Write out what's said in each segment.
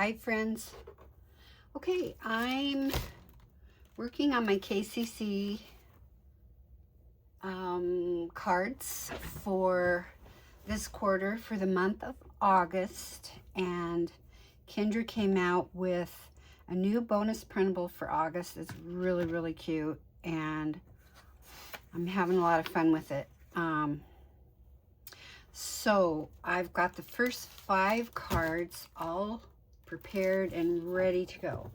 Hi friends. Okay, I'm working on my KCC cards for this quarter for the month of August, and Kendra came out with a new bonus printable for August. It's really cute, and I'm having a lot of fun with it. So I've got the first 5 cards all prepared and ready to go.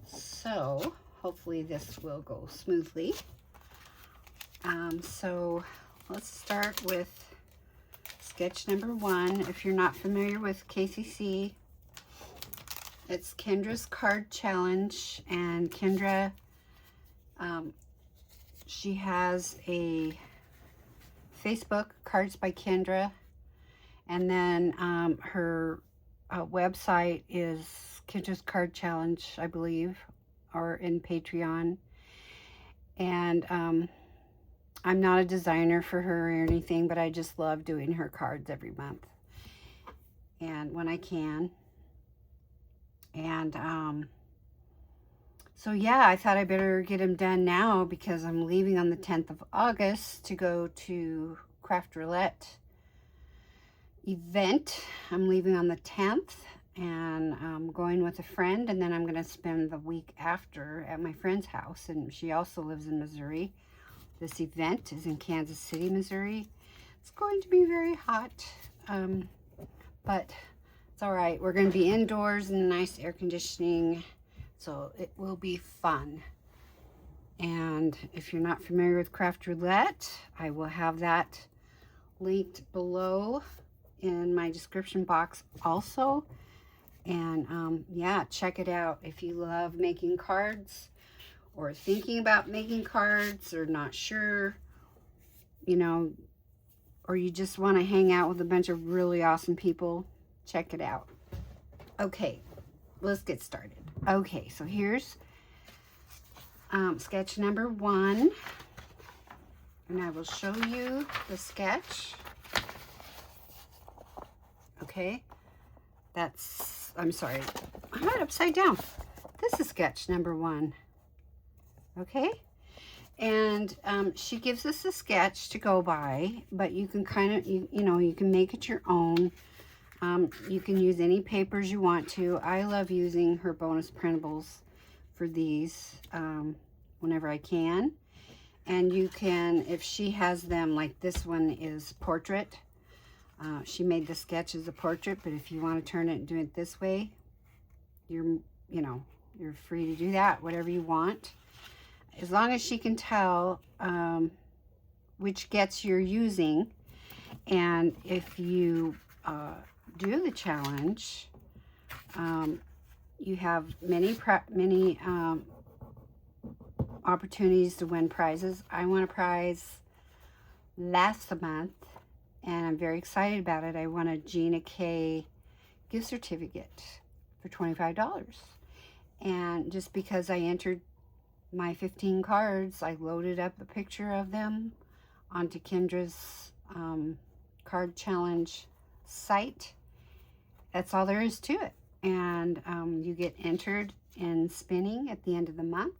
So hopefully this will go smoothly. So let's start with sketch number 1. If you're not familiar with KCC, it's Kendra's card challenge, and Kendra, she has a Facebook, Cards by Kendra, and then her website is Kendra's Card Challenge, I believe, or in Patreon. And I'm not a designer for her or anything, but I just love doing her cards every month and when I can. And so yeah, I thought I better get them done now because I'm leaving on the 10th of August to go to Craft Roulette event. I'm leaving on the 10th, and I'm going with a friend, and then I'm going to spend the week after at my friend's house, and she also lives in Missouri. This event is in Kansas City, Missouri. It's going to be very hot, but it's all right. We're going to be indoors in nice air conditioning, so it will be fun. And if you're not familiar with Craft Roulette, I will have that linked below in my description box also. And yeah, check it out if you love making cards or thinking about making cards or not sure, you know, or you just want to hang out with a bunch of really awesome people. Check it out. Okay, let's get started. Okay, so here's sketch number 1, and I will show you the sketch. Okay, I'm sorry, I had it upside down. This is sketch number 1. Okay, and she gives us a sketch to go by, but you can kind of, you know, you can make it your own. You can use any papers you want to. I love using her bonus printables for these whenever I can. And you can, if she has them, like this one is portrait. She made the sketch as a portrait, but if you want to turn it and do it this way, you're free to do that, whatever you want. As long as she can tell which sketch you're using. And if you do the challenge, you have many opportunities to win prizes. I won a prize last month, and I'm very excited about it. I won a Gina K gift certificate for $25. And just because I entered my 15 cards, I loaded up a picture of them onto Kendra's card challenge site. That's all there is to it. And you get entered in spinning at the end of the month.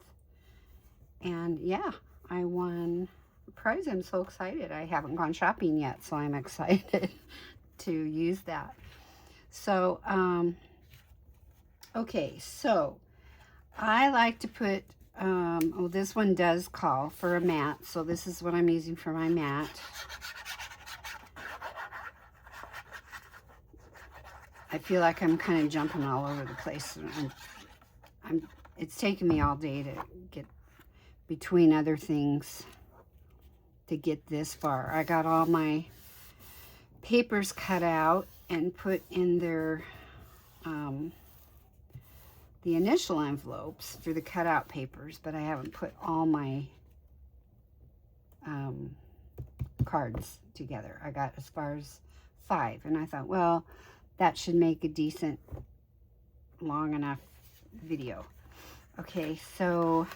And yeah, I won a prize. I'm so excited. I haven't gone shopping yet, so I'm excited to use that. So, okay, so I like to put, oh, this one does call for a mat, so this is what I'm using for my mat. I feel like I'm kind of jumping all over the place. It's taken me all day to get between other things to get this far. I got all my papers cut out and put in their the initial envelopes for the cutout papers, but I haven't put all my cards together. I got as far as 5, and I thought, well, that should make a decent long enough video. Okay, so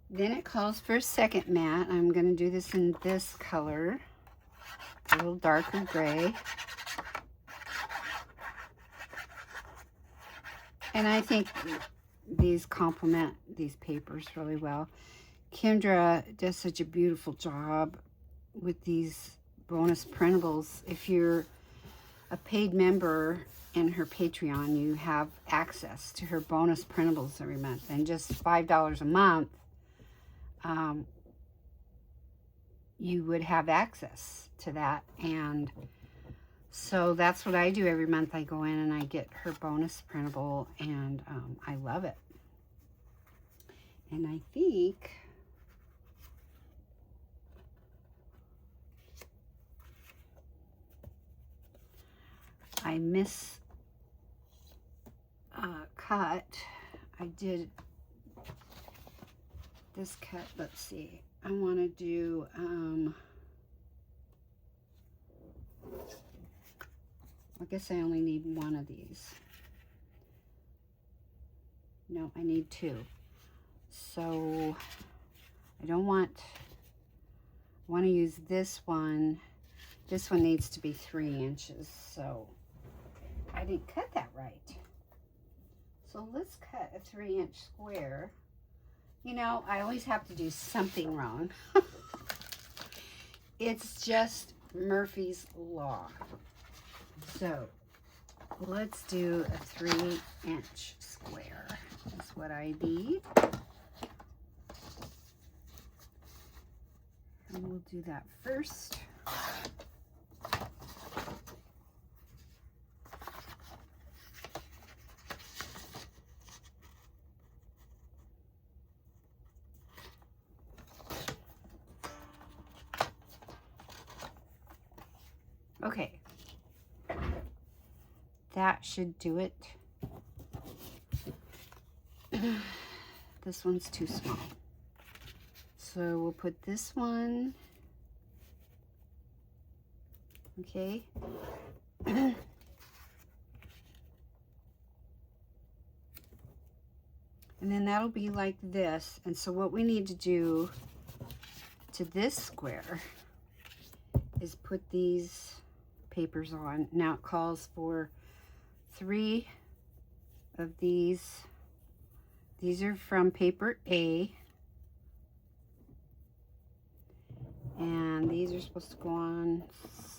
then it calls for a second mat. I'm going to do this in this color, a little darker gray. And I think these complement these papers really well. Kendra does such a beautiful job with these bonus printables. If you're a paid member in her Patreon, you have access to her bonus printables every month. And just $5 a month, you would have access to that. And so that's what I do every month. I go in and I get her bonus printable, and I love it. And I think I cut. I did this cut. Let's see. I want to do I guess I only need one of these. No, I need two. So I don't want, I want to use this one. This one needs to be 3 inches, so I didn't cut that right. So let's cut a 3-inch square. You know, I always have to do something wrong. It's just Murphy's Law. So let's do a 3-inch square. That's what I need. And we'll do that first. Okay, that should do it. This one's too small. So we'll put this one, okay. And then that'll be like this. And so what we need to do to this square is put these papers on. Now it calls for 3 of these. These are from paper A. And these are supposed to go on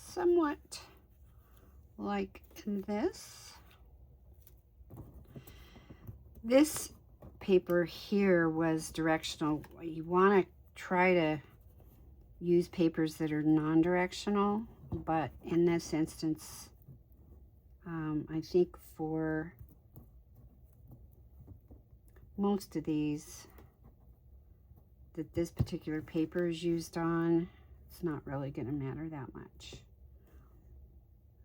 somewhat like this. This paper here was directional. You want to try to use papers that are non-directional, but in this instance, I think for most of these that this particular paper is used on, it's not really going to matter that much.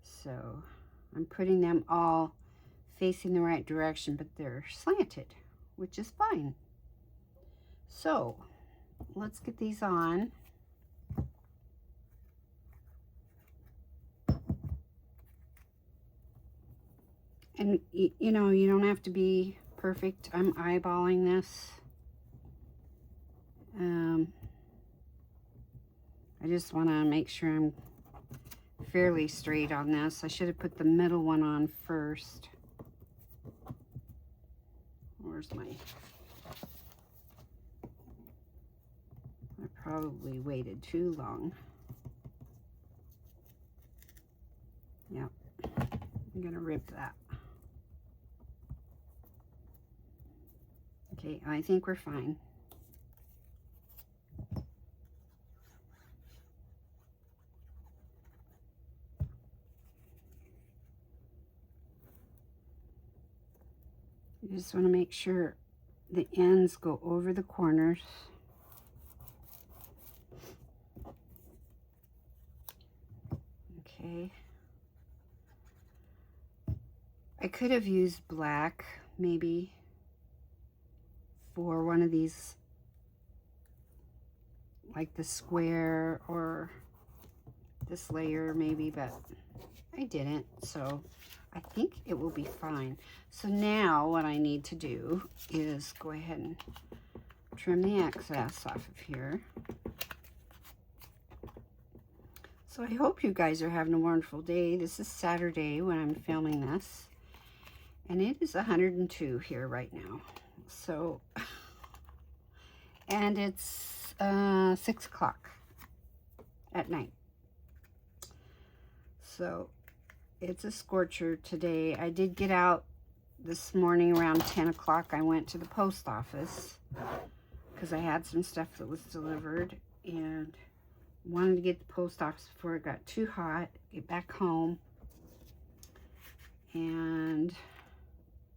So I'm putting them all facing the right direction, but they're slanted, which is fine. So let's get these on. And you know, you don't have to be perfect. I'm eyeballing this. I just want to make sure I'm fairly straight on this. I should have put the middle one on first. Where's my... I probably waited too long. Yep. I'm going to rip that. Okay, I think we're fine. You just want to make sure the ends go over the corners. Okay. I could have used black, maybe, for one of these, like the square or this layer maybe, but I didn't, so I think it will be fine. So now what I need to do is go ahead and trim the excess off of here. So I hope you guys are having a wonderful day. This is Saturday when I'm filming this. And it is 102 here right now. So, and it's 6 o'clock at night. So it's a scorcher today. I did get out this morning around 10 o'clock. I went to the post office because I had some stuff that was delivered and wanted to get to the post office before it got too hot, get back home. And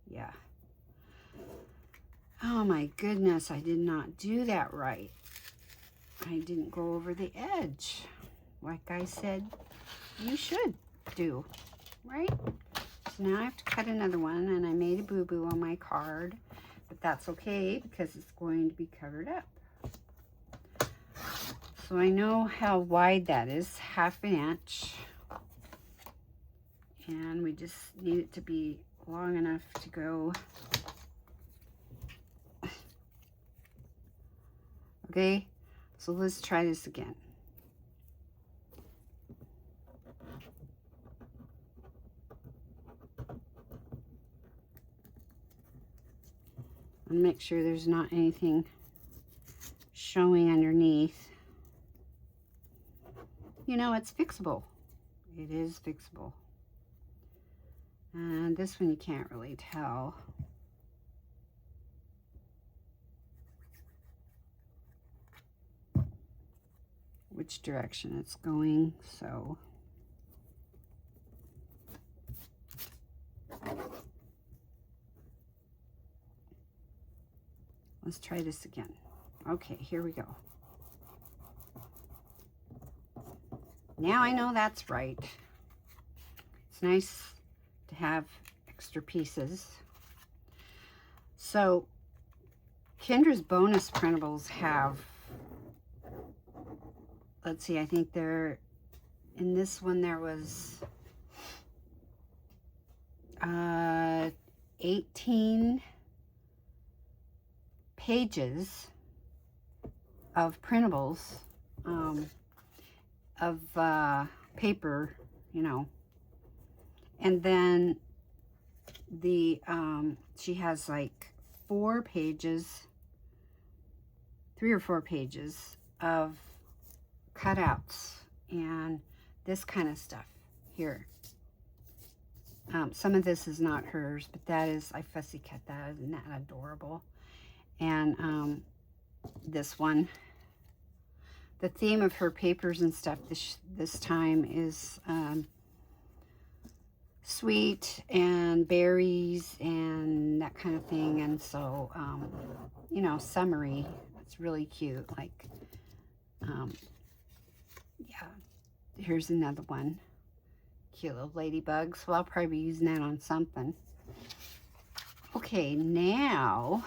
yeah. Oh my goodness, I did not do that right. I didn't go over the edge like I said you should do, right? So now I have to cut another one, and I made a boo-boo on my card, but that's okay because it's going to be covered up. So I know how wide that is, 1/2 inch. And we just need it to be long enough to go. Okay, so let's try this again. And make sure there's not anything showing underneath. You know, it's fixable. It is fixable. And this one you can't really tell. Which direction it's going, so. Let's try this again. Okay, here we go. Now I know that's right. It's nice to have extra pieces. So, Kendra's bonus printables have, let's see, I think they're, in this one there was 18 pages of printables, of paper, you know, and then the she has like 4 pages, 3 or 4 pages of cutouts and this kind of stuff here. Some of this is not hers, but that is, I fussy cut that. Isn't that adorable? And this one, the theme of her papers and stuff this time is sweet and berries and that kind of thing. And so, you know, summery. It's really cute. Like, yeah. Here's another one. Cute little ladybugs. Well, I'll probably be using that on something. Okay, now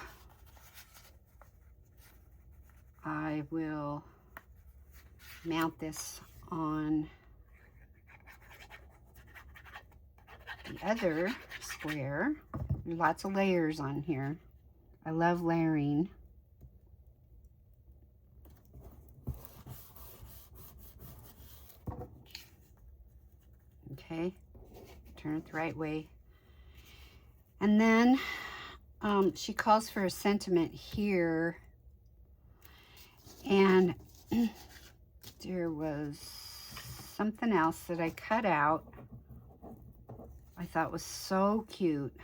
I will mount this on the other square. There's lots of layers on here. I love layering. Okay, turn it the right way. And then she calls for a sentiment here. And there was something else that I cut out. I thought was so cute.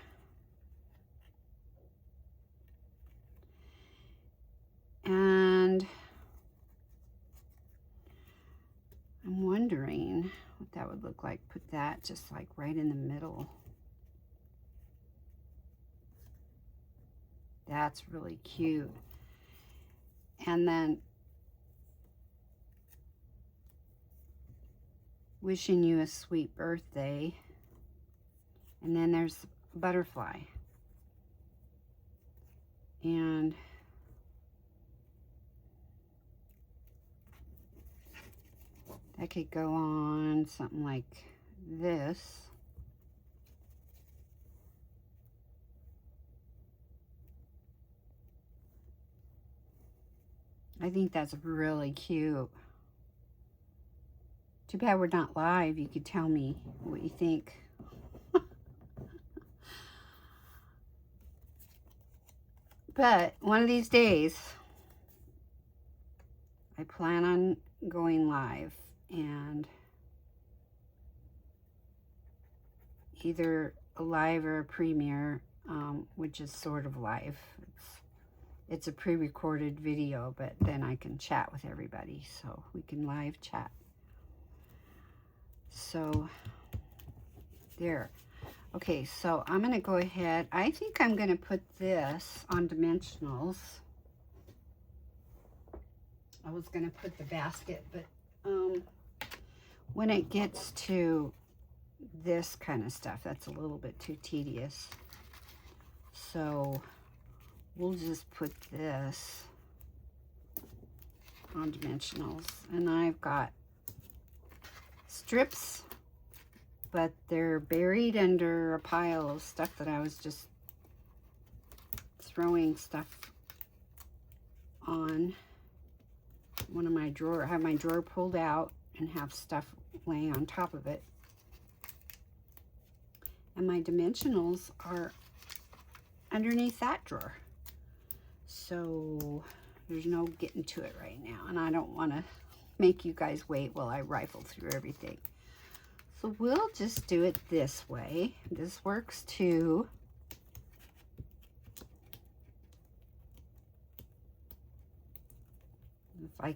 And I'm wondering what that would look like. Put that just like right in the middle. That's really cute. And then wishing you a sweet birthday. And then there's a butterfly. And that could go on something like this. I think that's really cute. Too bad we're not live. You could tell me what you think. But one of these days, I plan on going live, and either a live or a premiere, which is sort of live. It's a pre-recorded video, but then I can chat with everybody, so we can live chat. So there. Okay, so I'm going to go ahead. I think I'm going to put this on dimensionals. I was going to put the basket, but when it gets to this kind of stuff, that's a little bit too tedious. So we'll just put this on dimensionals. And I've got strips, but they're buried under a pile of stuff that I was just throwing stuff on. One of my drawer, I have my drawer pulled out and have stuff laying on top of it. And my dimensionals are underneath that drawer. So there's no getting to it right now. And I don't want to make you guys wait while I rifle through everything. So we'll just do it this way. This works too. If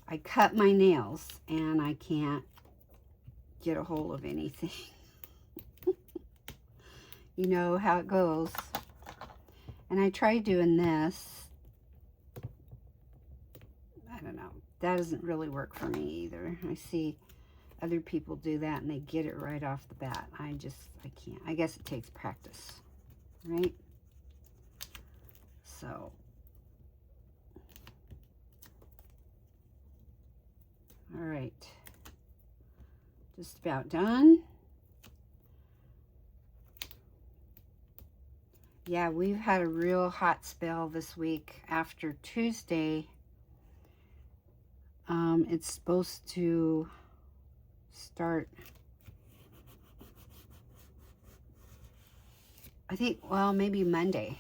I cut my nails and I can't get a hold of anything. You know how it goes. And I tried doing this. I don't know. That doesn't really work for me either. I see other people do that and they get it right off the bat. I can't. I guess it takes practice, right? So, all right. Just about done. Yeah, we've had a real hot spell this week. After Tuesday, it's supposed to start, I think, well, maybe Monday.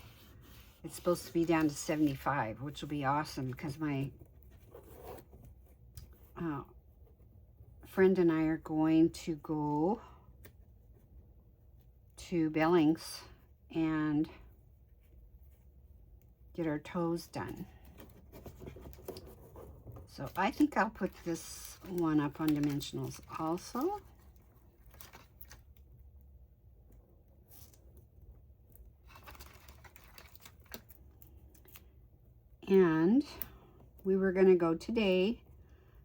It's supposed to be down to 75, which will be awesome because my friend and I are going to go to Billings and get our toes done. So I think I'll put this one up on dimensionals also. And we were going to go today,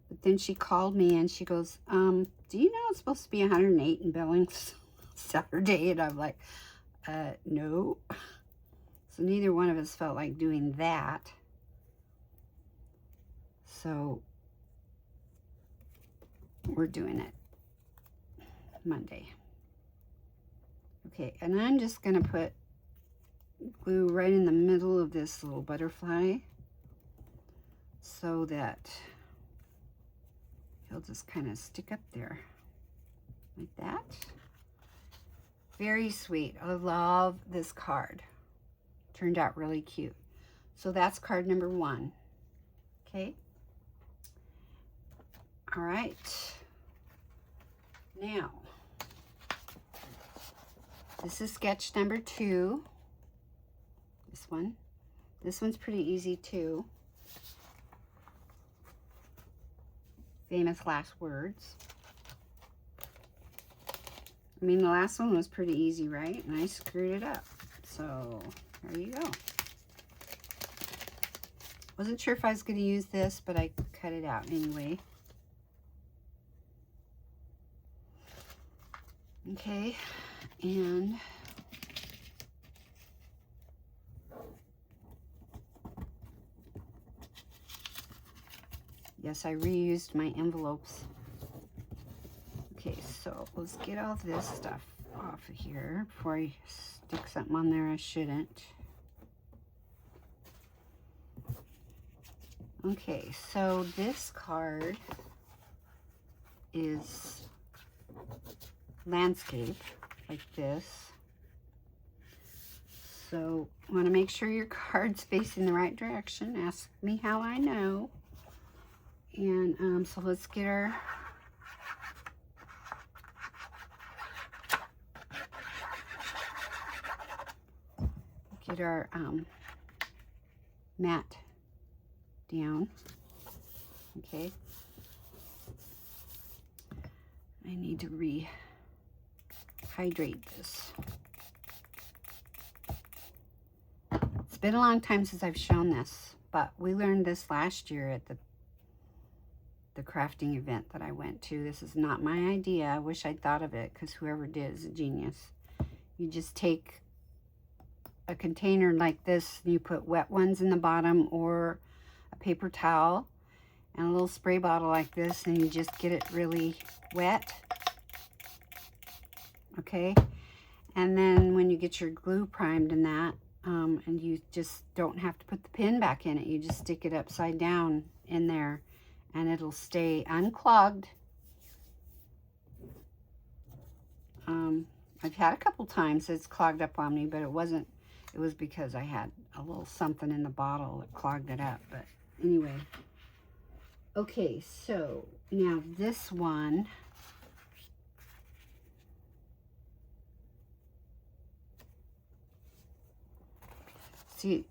but then she called me and she goes, do you know it's supposed to be 108 in Billings Saturday? And I'm like, no. So neither one of us felt like doing that. So we're doing it Monday. Okay, and I'm just going to put glue right in the middle of this little butterfly so that he'll just kind of stick up there like that. Very sweet. I love this card. Turned out really cute. So that's card number 1. Okay. All right. Now, this is sketch number 2. This one. This one's pretty easy too. Famous last words. I mean, the last one was pretty easy, right? And I screwed it up. So, there you go. Wasn't sure if I was going to use this, but I cut it out anyway. Okay, and yes, I reused my envelopes. Okay, so let's get all this stuff off of here before I stick something on there I shouldn't. Okay, so this card is landscape, like this. So want to make sure your card's facing the right direction. Ask me how I know. And so let's get our mat down. Okay. I need to rehydrate this. It's been a long time since I've shown this, but we learned this last year at the crafting event that I went to. This is not my idea. I wish I'd thought of it, because whoever did is a genius. You just take a container like this, and you put wet ones in the bottom, or a paper towel, and a little spray bottle like this, and you just get it really wet. Okay, and then when you get your glue primed in that, and you just don't have to put the pin back in it, you just stick it upside down in there, and it'll stay unclogged. I've had a couple times it's clogged up on me, but it was because I had a little something in the bottle that clogged it up. But anyway, okay, so now this one, see,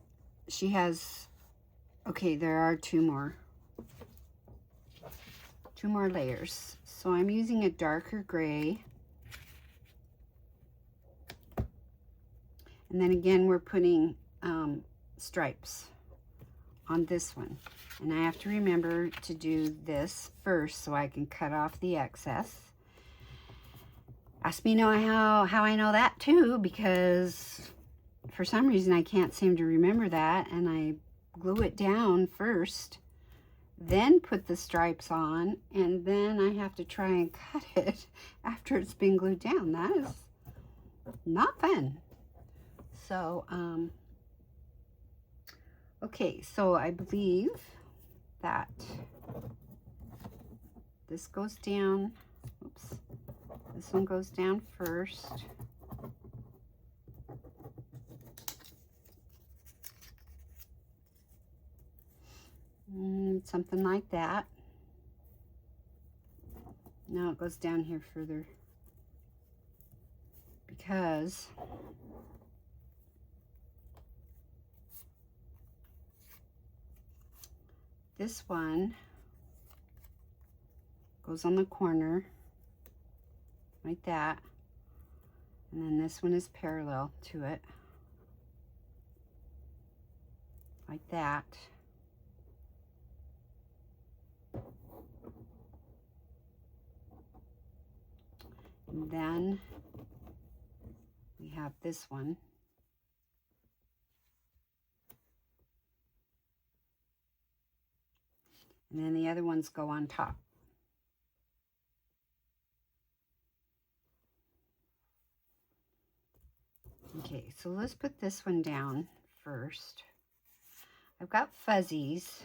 she has, okay, there are two more layers. So I'm using a darker gray. And then again, we're putting stripes on this one. And I have to remember to do this first so I can cut off the excess. Ask me how I know that too, because for some reason I can't seem to remember that. And I glue it down first, then put the stripes on, and then I have to try and cut it after it's been glued down. That is not fun. So, okay, so I believe that this goes down, oops, this one goes down first. Something like that. Now it goes down here further, because this one goes on the corner like that, and then this one is parallel to it like that. And then we have this one. And then the other ones go on top. Okay, so let's put this one down first. I've got fuzzies.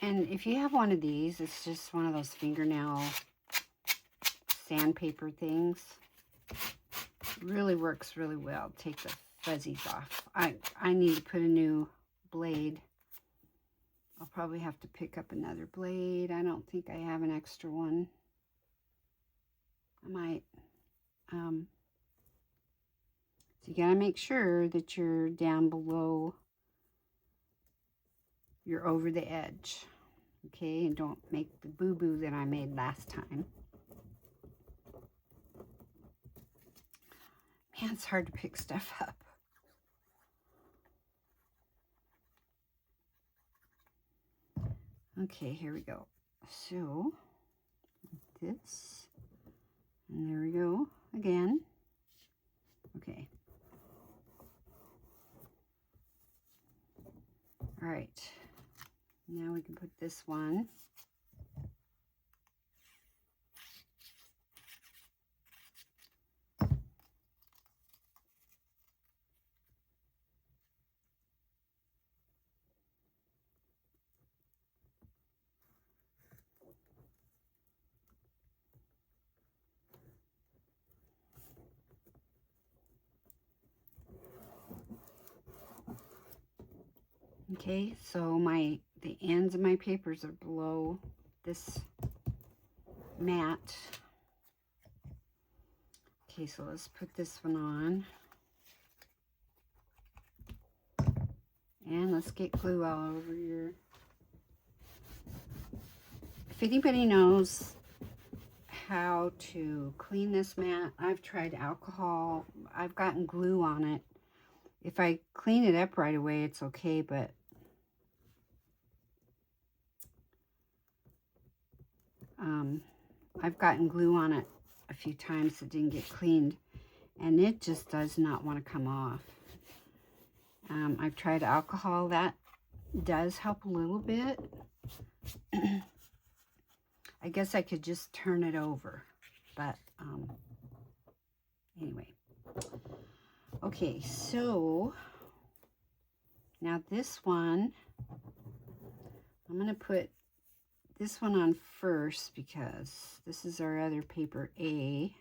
And if you have one of these, it's just one of those fingernail sandpaper things. It really works really well. Take the fuzzies off. I need to put a new blade. I'll probably have to pick up another blade. I don't think I have an extra one. I might. So you gotta make sure that you're down below, you're over the edge. Okay, and don't make the boo-boo that I made last time. Man, it's hard to pick stuff up. Okay, here we go. So, this, and there we go again. Okay. All right. Now we can put this one. Okay, so the ends of my papers are below this mat. Okay, so let's put this one on. And let's get glue all over your... If anybody knows how to clean this mat, I've tried alcohol. I've gotten glue on it. If I clean it up right away, it's okay, but I've gotten glue on it a few times that didn't get cleaned, and it just does not want to come off. I've tried alcohol. That does help a little bit. I guess I could just turn it over, but anyway. Okay, so now this one, I'm going to put this one on first because this is our other paper A.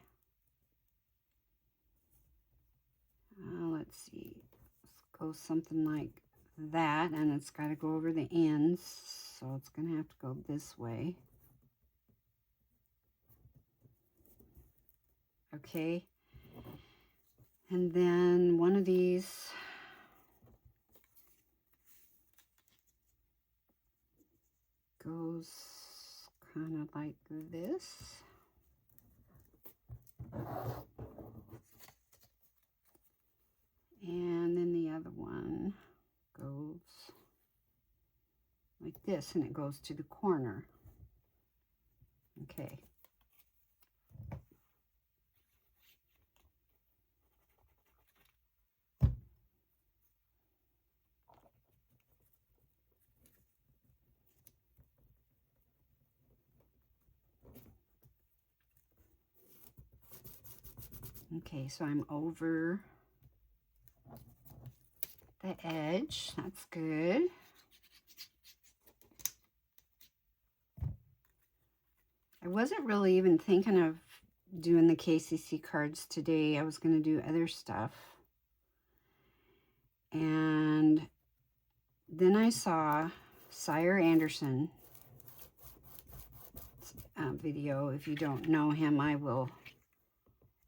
Let's see, let's go something like that, and it's got to go over the ends, so it's going to have to go this way. Okay, and then one of these goes kind of like this. And then the other one goes like this, and it goes to the corner. Okay. Okay, so I'm over the edge. That's good. I wasn't really even thinking of doing the KCC cards today. I was going to do other stuff. And then I saw Sire Anderson video. If you don't know him, I will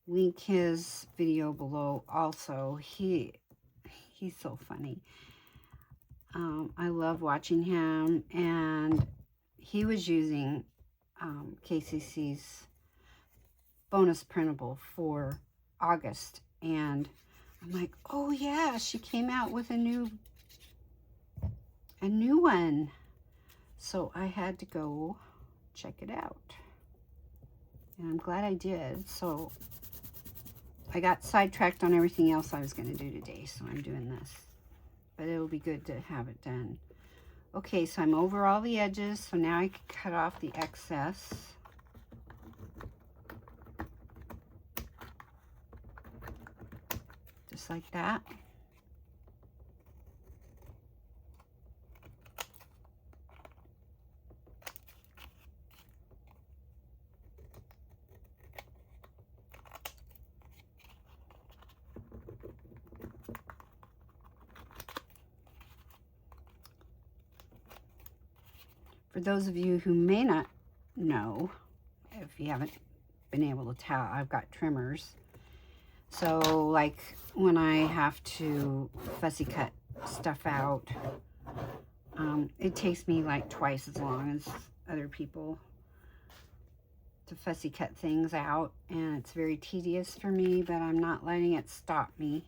link his video below also. He's so funny. I love watching him, and he was using KCC's bonus printable for August, and I'm like, oh yeah, she came out with a new one. So I had to go check it out, and I'm glad I did. So I got sidetracked on everything else I was going to do today, so I'm doing this. But it'll be good to have it done. Okay, so I'm over all the edges, so now I can cut off the excess. Just like that. For those of you who may not know, if you haven't been able to tell, I've got trimmers. So like when I have to fussy cut stuff out, it takes me like twice as long as other people to fussy cut things out, and it's very tedious for me, but I'm not letting it stop me.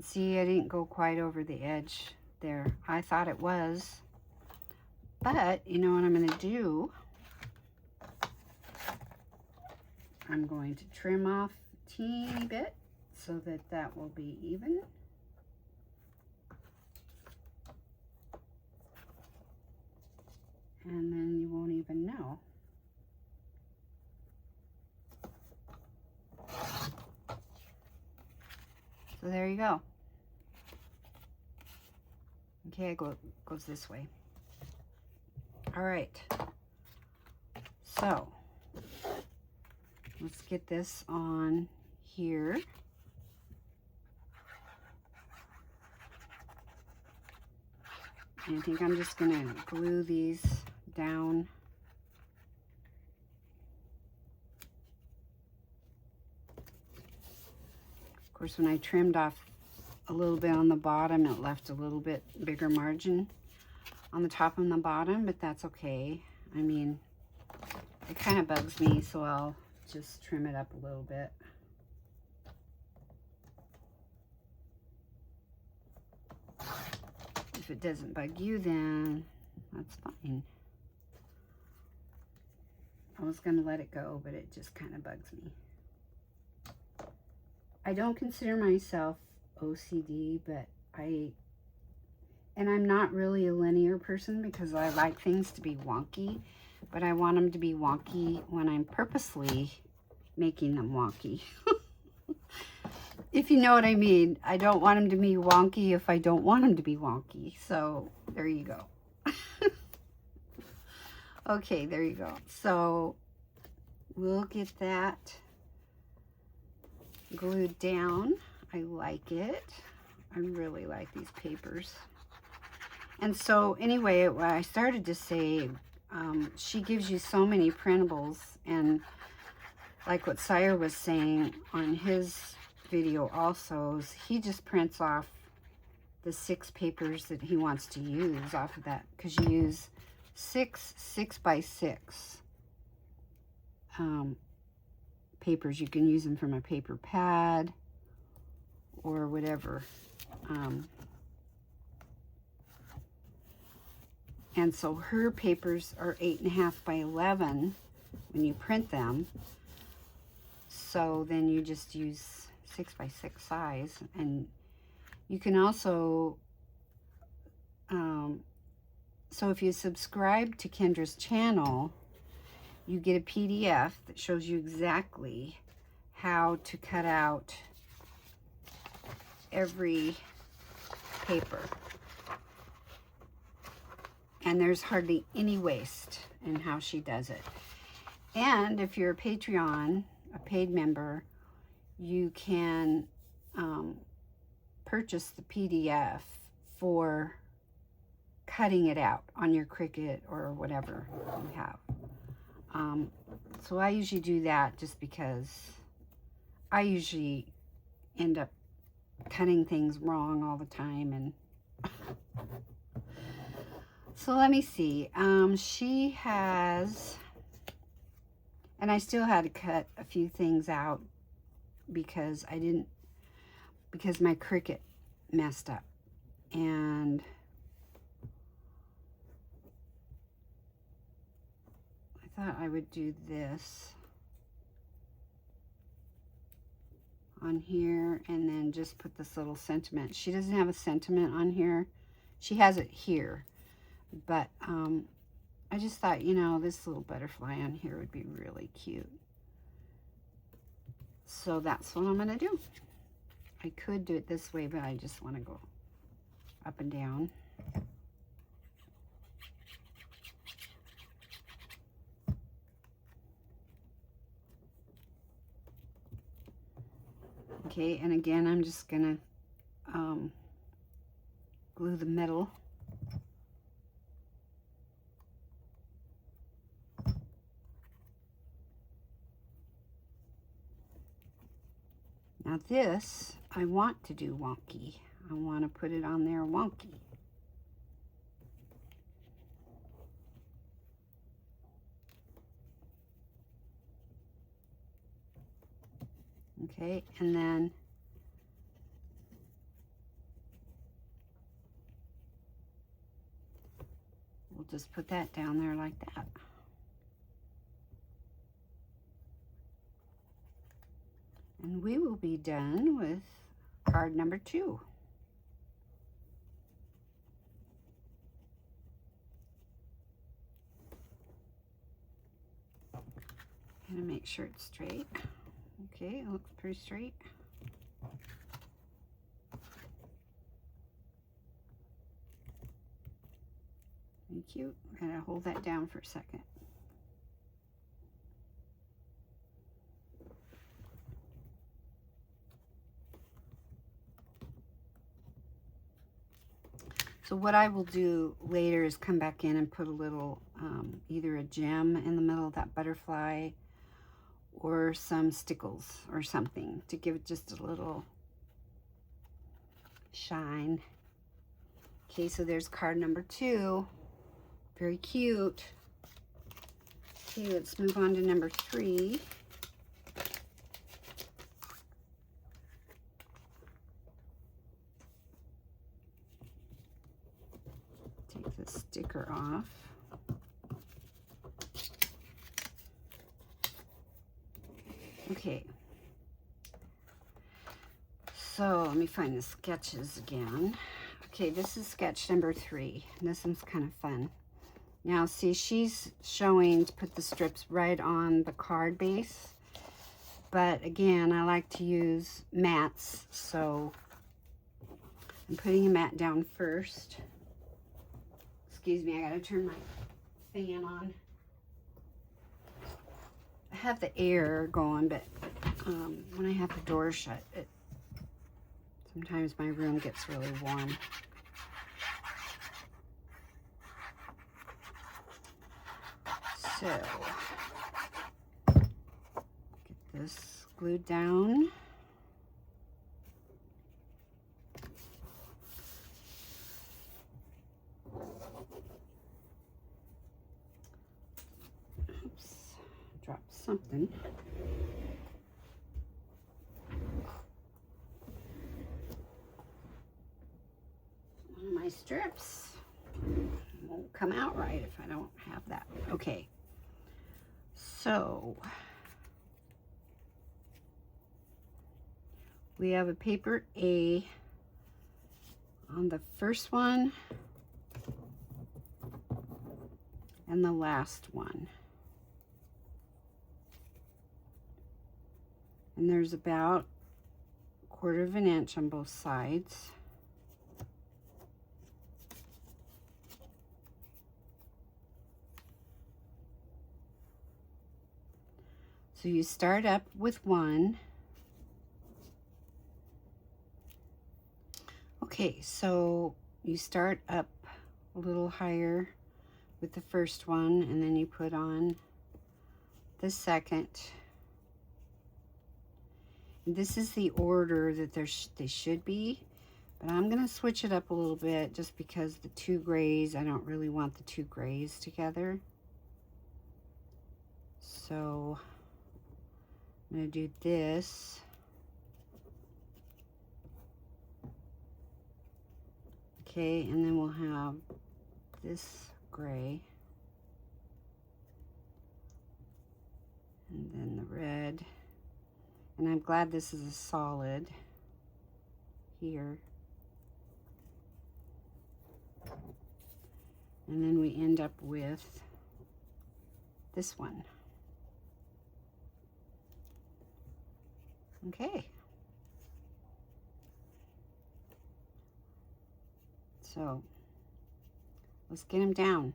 See, I didn't go quite over the edge there. I thought it was. But, you know what I'm going to do? I'm going to trim off a teeny bit so that that will be even. And then you won't even know. So there you go. Okay, it goes this way. All right, so let's get this on here. And I think I'm just going to glue these down. Of course, when I trimmed off a little bit on the bottom, it left a little bit bigger margin on the top and the bottom, but that's okay. I mean, it kind of bugs me, so I'll just trim it up a little bit. If it doesn't bug you, then that's fine. I was going to let it go, but it just kind of bugs me. I don't consider myself OCD, but I'm not really a linear person because I like things to be wonky, but I want them to be wonky when I'm purposely making them wonky. If you know what I mean. I don't want them to be wonky if I don't want them to be wonky. So there you go. Okay, there you go. So we'll get that glued down. I like it. I really like these papers. And so anyway, what I started to say, she gives you so many printables, and like what Sire was saying on his video also, is he just prints off the 6 papers that he wants to use off of that, because you use 6 6x6 papers. You can use them from a paper pad or whatever. And so her papers are 8.5 by 11 when you print them. So then you just use 6x6 size. And you can also, so if you subscribe to Kendra's channel, you get a PDF that shows you exactly how to cut out every paper. And there's hardly any waste in how she does it. And if you're a Patreon, a paid member, you can purchase the PDF for cutting it out on your Cricut or whatever you have. So I usually do that just because I usually end up cutting things wrong all the time. And so let me see. She has, and I still had to cut a few things out because because my Cricut messed up. And I thought I would do this on here and then just put this little sentiment. She doesn't have a sentiment on here. She has it here. But I just thought, you know, this little butterfly on here would be really cute. So that's what I'm going to do. I could do it this way, but I just want to go up and down. Okay, and again, I'm just going to glue the middle. Now this, I want to do wonky. I want to put it on there wonky. Okay, and then we'll just put that down there like that. And we will be done with card number 2. Gonna make sure it's straight. Okay, it looks pretty straight. Thank you. I'm gonna hold that down for a second. So what I will do later is come back in and put a little, either a gem in the middle of that butterfly or some stickles or something to give it just a little shine. Okay, so there's card number 2. Very cute. Okay, let's move on to number 3. Take the sticker off. Okay. So let me find the sketches again. Okay, this is sketch number 3. This one's kind of fun. Now, see, she's showing to put the strips right on the card base. But again, I like to use mats, so I'm putting a mat down first. Excuse me, I gotta turn my fan on. I have the air going, but when I have the door shut, sometimes my room gets really warm. So, get this glued down. Oops, dropped something. One of my strips won't come out right if I don't have that. Okay. So, we have a paper A on the first one and the last one. And there's about 1/4 of an inch on both sides. So you start up with 1. Okay, so you start up a little higher with the first one, and then you put on the second. And this is the order that they should be, but I'm going to switch it up a little bit just because the 2 grays, I don't really want the 2 grays together. So I'm going to do this. Okay, and then we'll have this gray. And then the red. And I'm glad this is a solid here. And then we end up with this one. Okay. So let's get them down.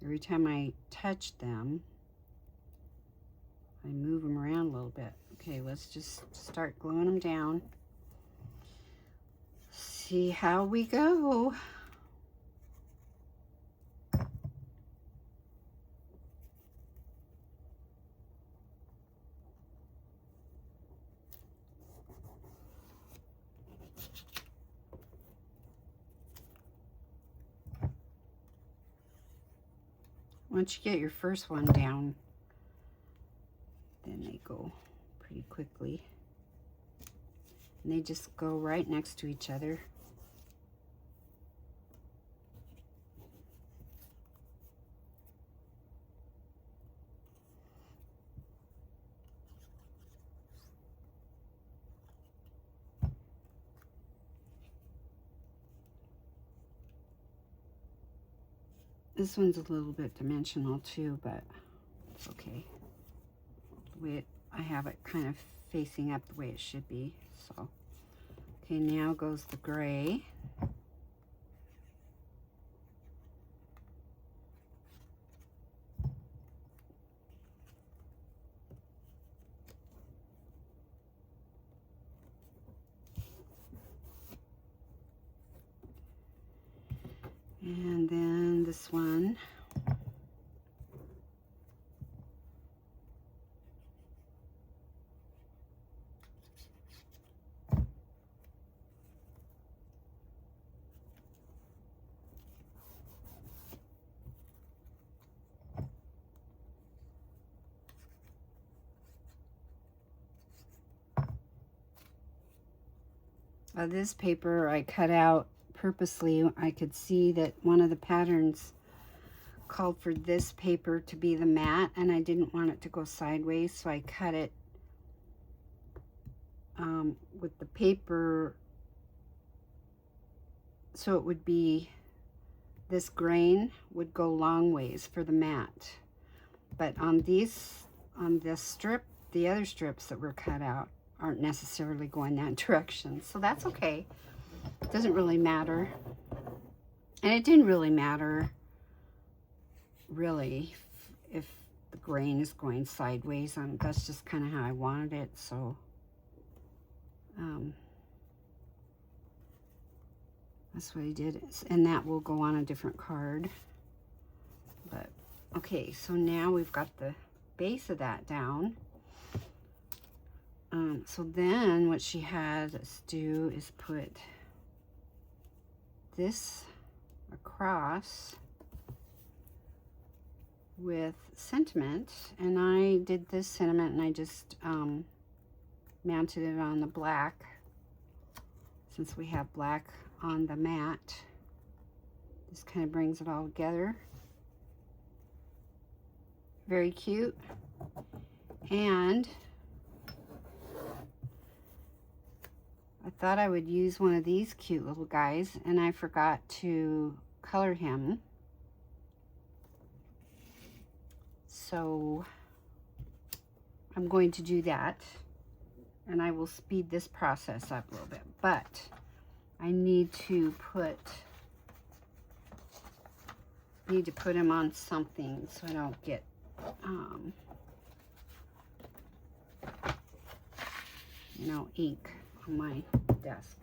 Every time I touch them, I move them around a little bit. Okay, let's just start gluing them down. See how we go. Once you get your first one down, then they go pretty quickly. And they just go right next to each other. This one's a little bit dimensional too, but it's okay. The way I have it kind of facing up the way it should be. So, okay, now goes the gray. And then this one. This paper I cut out purposely. I could see that one of the patterns called for this paper to be the mat, and I didn't want it to go sideways, so I cut it with the paper so it would be, this grain would go long ways for the mat. But on this strip, the other strips that were cut out aren't necessarily going that direction, so that's okay. It doesn't really matter. And it didn't really matter really if the grain is going sideways. That's just kind of how I wanted it, so that's what I did. And that will go on a different card. But okay, so now we've got the base of that down. So then what she had us do is put this across with sentiment, and I did this sentiment and I just mounted it on the black, since we have black on the mat. This kind of brings it all together. Very cute. And I thought I would use one of these cute little guys, and I forgot to color him. So I'm going to do that, and I will speed this process up a little bit, but I need to put him on something so I don't get you know, ink on my desk.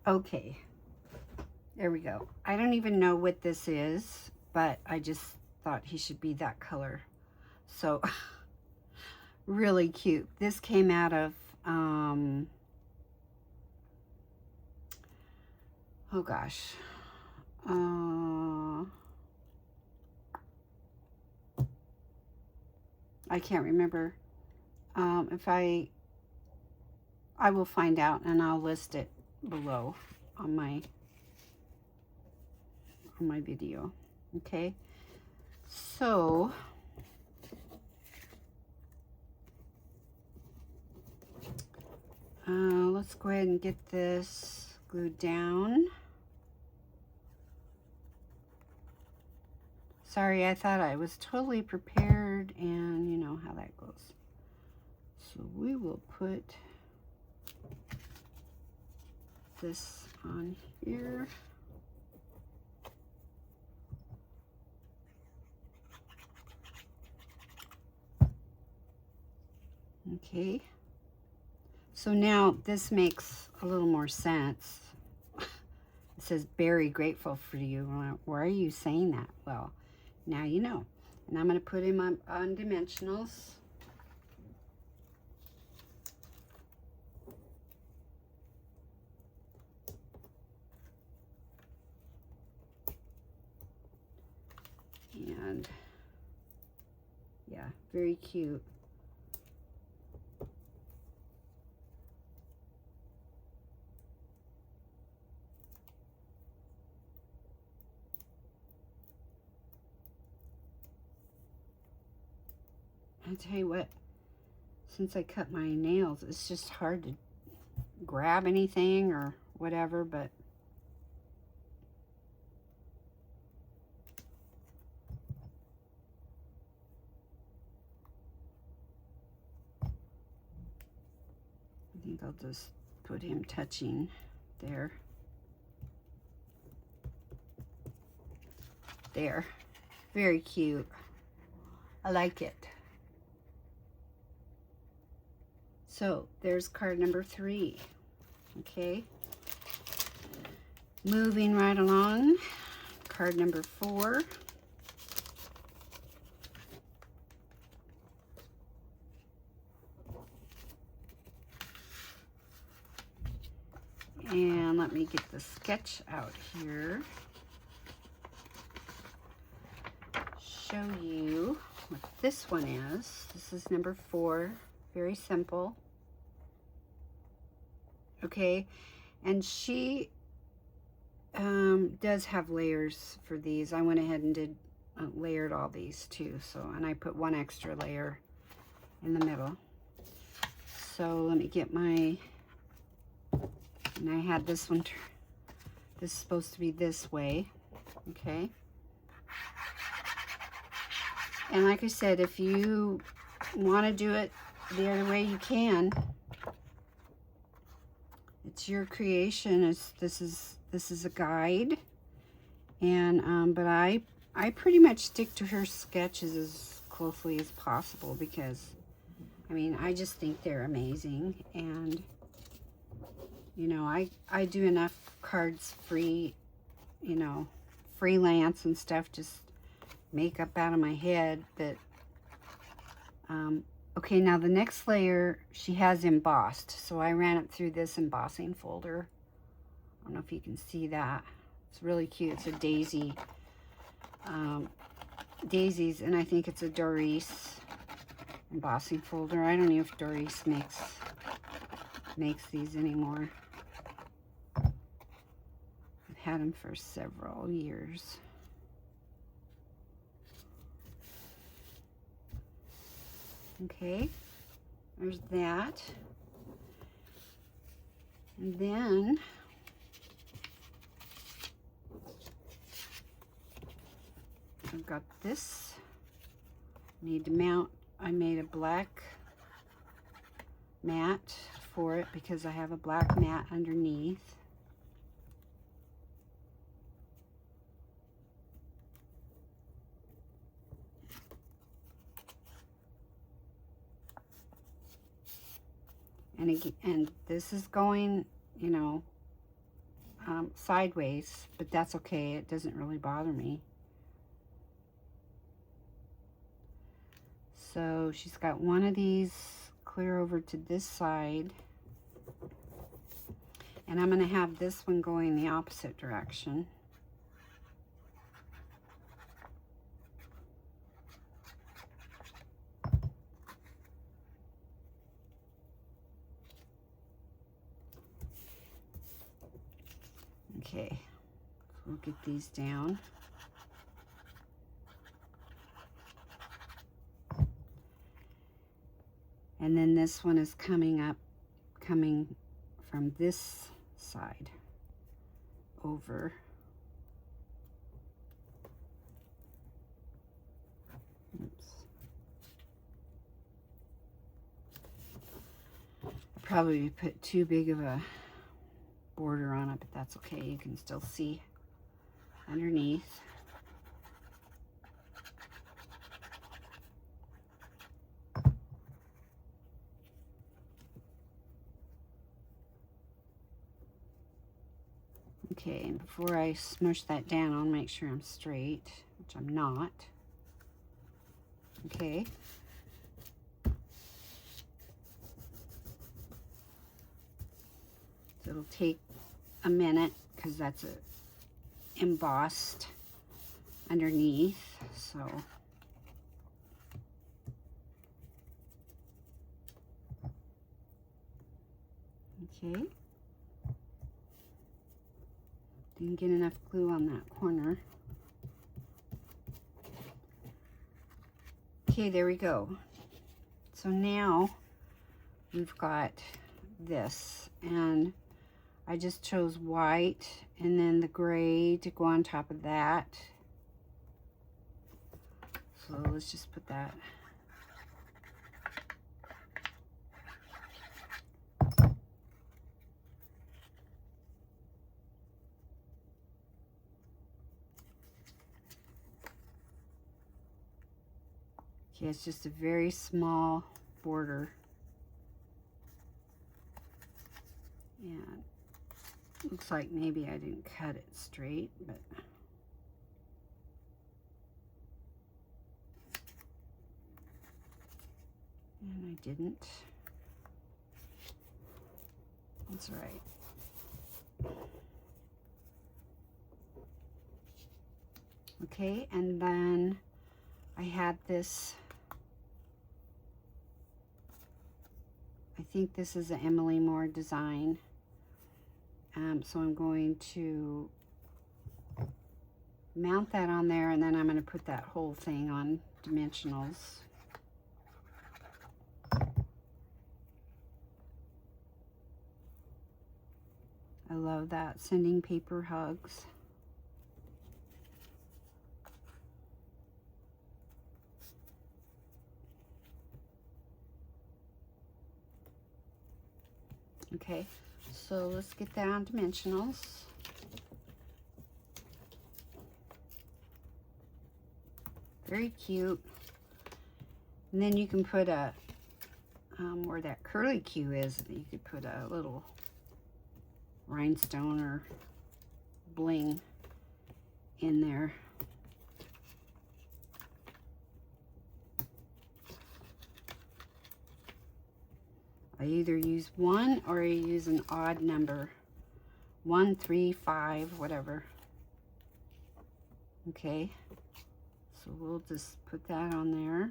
Okay, there we go. I don't even know what this is, but I just thought he should be that color. So really cute. This came out of oh gosh, I can't remember. If I will find out and I'll list it below on my video. Okay, so let's go ahead and get this glued down. Sorry, I thought I was totally prepared, and you know how that goes. So we will put this on here. Okay, so now this makes a little more sense. It says very grateful for you. Why are you saying that? Well, now you know. And I'm going to put him on dimensionals. And yeah, very cute. I tell you what, since I cut my nails, it's just hard to grab anything or whatever, but I think I'll just put him touching there. There. Very cute. I like it. So there's card number 3. Okay. Moving right along. Card number 4. And let me get the sketch out here. Show you what this one is. This is number 4. Very simple. Okay, and she does have layers for these. I went ahead and did layered all these too. So, and I put 1 extra layer in the middle. So let me get my, and I had this one, this is supposed to be this way. Okay. And like I said, if you want to do it the other way, you can. It's your creation. This is a guide, and but I pretty much stick to her sketches as closely as possible because I mean I just think they're amazing, and you know I do enough cards free, you know, freelance and stuff, just make up out of my head that okay, now the next layer she has embossed, so I ran it through this embossing folder. I don't know if you can see that. It's really cute. It's a daisy, daisies, and I think it's a Doris embossing folder. I don't know if Doris makes these anymore. I've had them for several years. Okay, there's that. And then I've got this. Need to mount. I made a black mat for it because I have a black mat underneath. And again, and this is going, you know, sideways, but that's okay. It doesn't really bother me. So she's got one of these clear over to this side. And I'm going to have this one going the opposite direction. Okay, we'll get these down. And then this one is coming from this side over. Oops. Probably put too big of a border on it, but that's okay. You can still see underneath. Okay, and before I smush that down, I'll make sure I'm straight, which I'm not. Okay. So it'll take a minute because that's embossed underneath. So okay. Didn't get enough glue on that corner. Okay, there we go. So now we've got this, and I just chose white and then the gray to go on top of that. So let's just put that. Okay, it's just a very small border. And looks like maybe I didn't cut it straight, but and I didn't. That's right. Okay, and then I had this, I think this is an Emily Moore design. So I'm going to mount that on there, and then I'm going to put that whole thing on dimensionals. I love that, sending paper hugs. Okay, so let's get that on dimensionals. Very cute. And then you can put a, where that curly Q is, you could put a little rhinestone or bling in there. I either use 1 or I use an odd number. 1, 3, 5, whatever. Okay, so we'll just put that on there.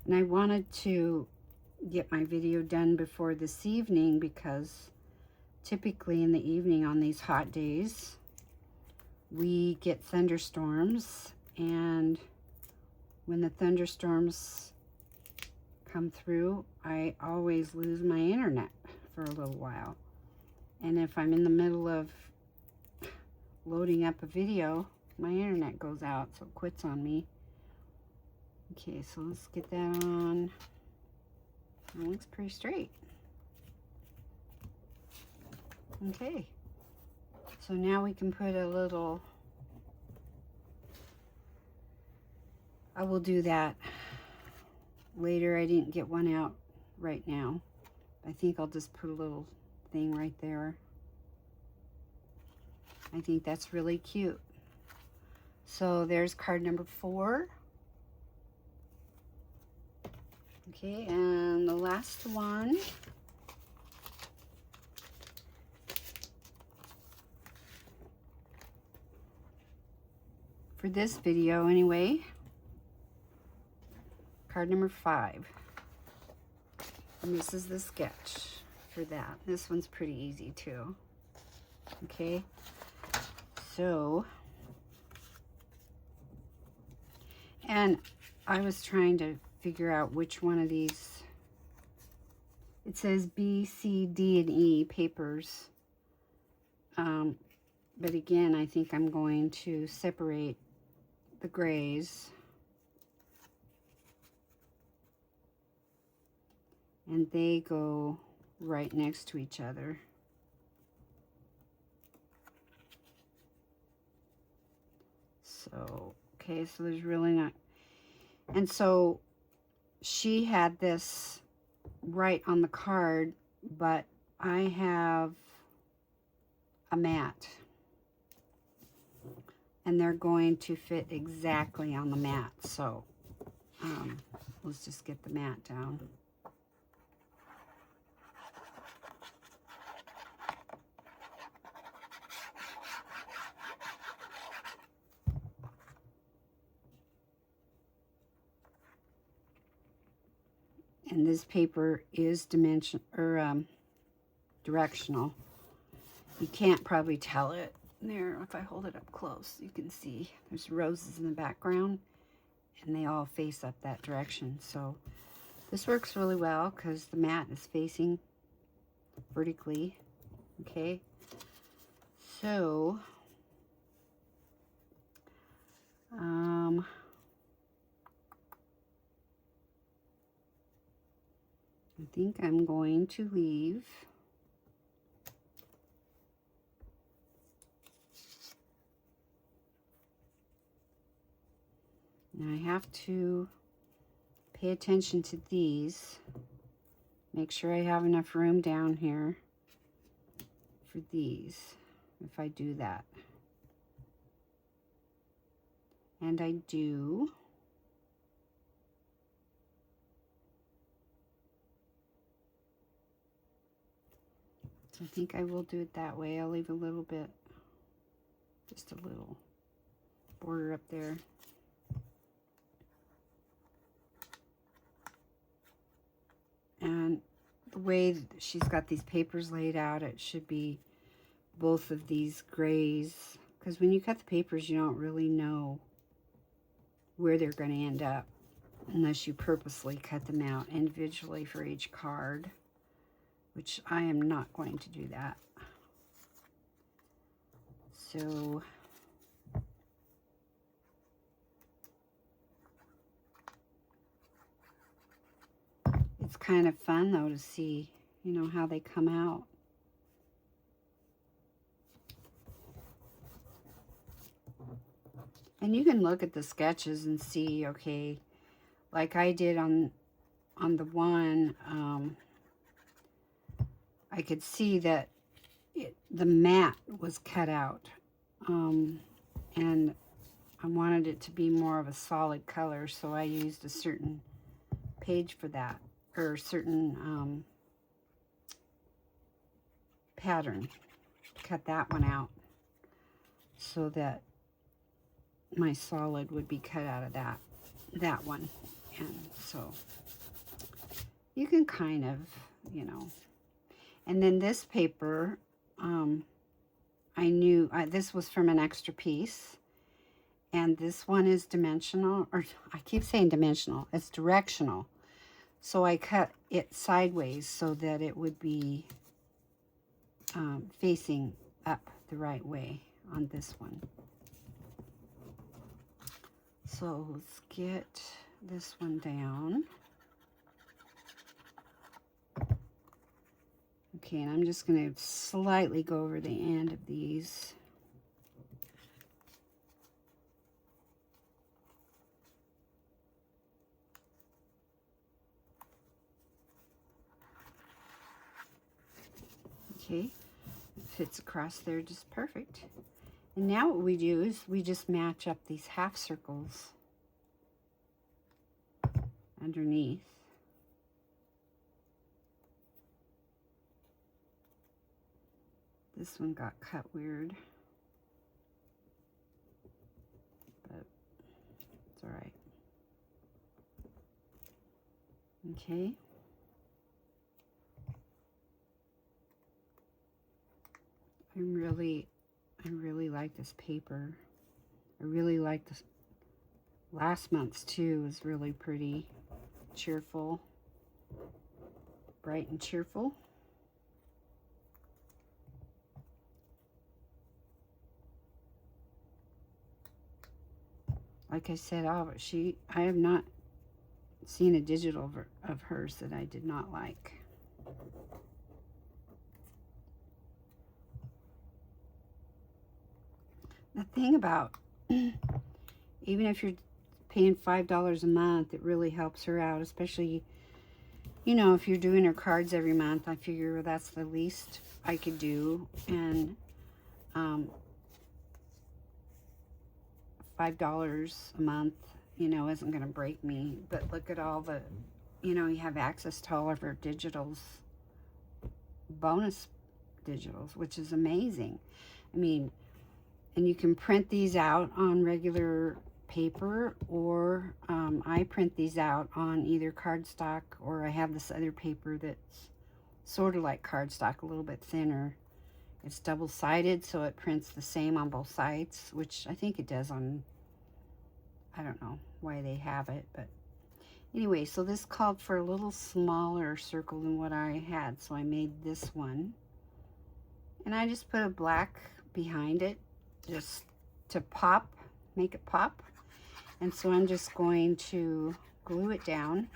And I wanted to get my video done before this evening because typically in the evening on these hot days, we get thunderstorms, and when the thunderstorms come through, I always lose my internet for a little while. And if I'm in the middle of loading up a video, my internet goes out, so it quits on me. Okay, so let's get that on. That looks pretty straight. Okay, so now we can put a little, I will do that later. I didn't get one out right now. I think I'll just put a little thing right there. I think that's really cute. So there's card number 4. Okay, and the last one. For this video anyway, card number 5. And this is the sketch for that. This one's pretty easy too. Okay, so, and I was trying to figure out which one of these, it says B, C, D, and E papers. But again, I think I'm going to separate the grays. And they go right next to each other. So, okay, so there's really not, and so she had this right on the card, but I have a mat. And they're going to fit exactly on the mat. So let's just get the mat down. And this paper is dimension, or directional. You can't probably tell it. There, if I hold it up close, you can see there's roses in the background, and they all face up that direction. So this works really well because the mat is facing vertically. Okay, so I think I'm going to leave now. I have to pay attention to these, make sure I have enough room down here for these if I do that, and I do. So I think I will do it that way. I'll leave a little bit, just a little border up there. And the way she's got these papers laid out, it should be both of these grays, because when you cut the papers, you don't really know where they're going to end up unless you purposely cut them out individually for each card, which I am not going to do that. So it's kind of fun though to see, you know, how they come out. And you can look at the sketches and see, okay, like I did on the one, I could see that the mat was cut out, and I wanted it to be more of a solid color, so I used a certain page for that, or a certain pattern to cut that one out, so that my solid would be cut out of that one. And so you can kind of, you know. And then this paper, I knew this was from an extra piece, and this one is dimensional, or I keep saying dimensional, it's directional. So I cut it sideways so that it would be facing up the right way on this one. So let's get this one down. Okay, and I'm just going to slightly go over the end of these. Okay, it fits across there just perfect. And now what we do is we just match up these half circles underneath. This one got cut weird, but it's all right. Okay. I really like this paper. I really like this. Last month's too was really pretty, cheerful, bright and cheerful. Like I said, I have not seen a digital of hers that I did not like. The thing about, even if you're paying $5 a month, it really helps her out, especially, you know, if you're doing her cards every month. I figure that's the least I could do, and $5 a month, you know, isn't going to break me. But look at all the, you know, you have access to all of her digitals, bonus digitals, which is amazing. I mean, and you can print these out on regular paper, or I print these out on either cardstock, or I have this other paper that's sort of like cardstock, a little bit thinner. It's double-sided, so it prints the same on both sides, which I think it does on, I don't know why they have it, but anyway, so this called for a little smaller circle than what I had, so I made this one. And I just put a black behind it, just to pop, make it pop. And so I'm just going to glue it down.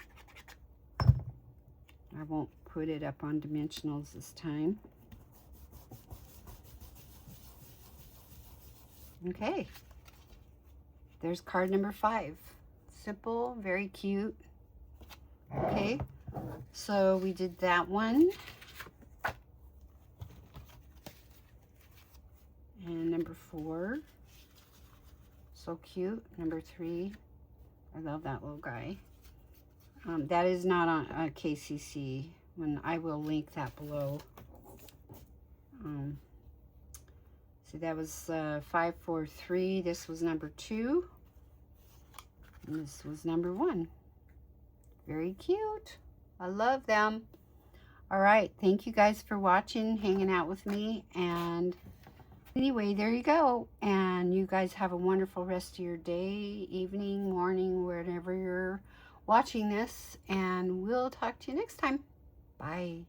I won't put it up on dimensionals this time. Okay, there's card number 5. Simple, very cute. Okay, so we did that one. And number 4, so cute. Number 3, I love that little guy. That is not on KCC. I will link that below. See, that was 543. This was number 2. And this was number 1. Very cute. I love them. All right. Thank you guys for watching, hanging out with me. And anyway, there you go. And you guys have a wonderful rest of your day, evening, morning, wherever you're watching this. And we'll talk to you next time. Bye.